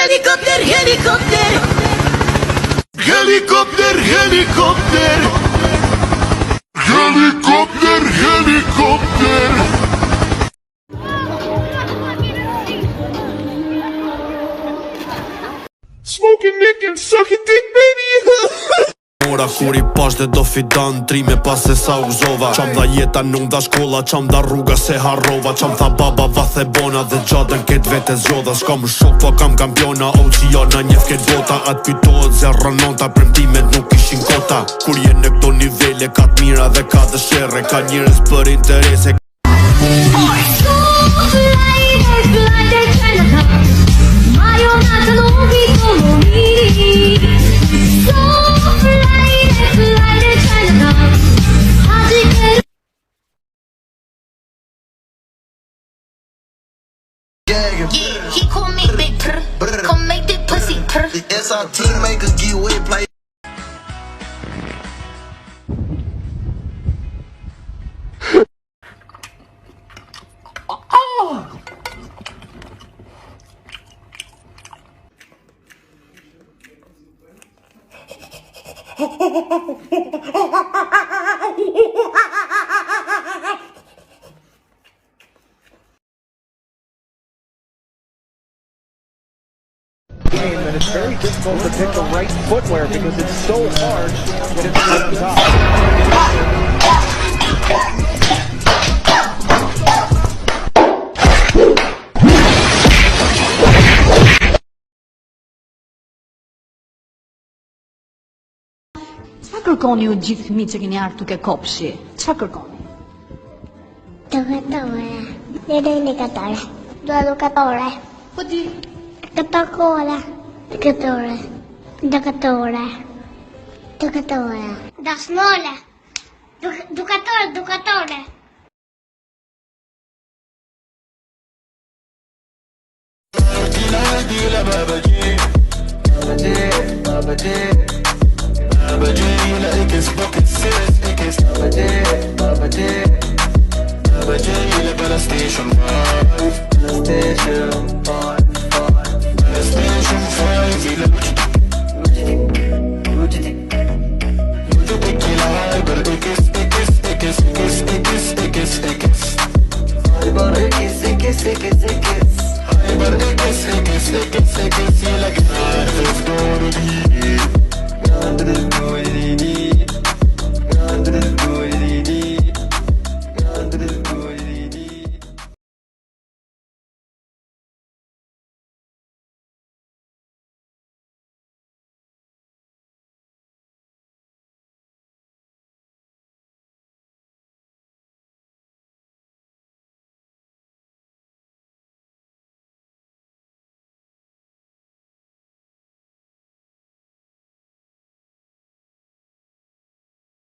Helikopter, helikopter. Helikopter, helikopter. Helikopter, helikopter. Smoking dick and sucking dick, baby. Ora kur I pash dhe do fidan trime pas se sa u gzova. Qam dha jeta nuk da shkolla, qam dha rruga se harrova. Qam tha baba vath e bona dhe gjatën ket vete zgjodha. S'ka më shok po kam kampiona, OGA na njef ket vota. At kujtohet se rënonta, premtimet nuk ishin kota. Kur je në këto nivele ka t'mira dhe ka dëshere, ka njerëz për interese. Yeah, he call me big purr. Come make the pussy purr. The SRT make a giveaway play. And it's very difficult to pick the right footwear because it's so hard when it's on top. Çfarë kërkoni ju gjithë fëmijët që keni ardhur duke kopshi? Çfarë kërkoni? Educatore. Educatore. Educatore. Po di, Educatore. Educatore. Educatore. Educatore. Da smola. Educatore, educatore. Ekis, ekis, ekis, ekis.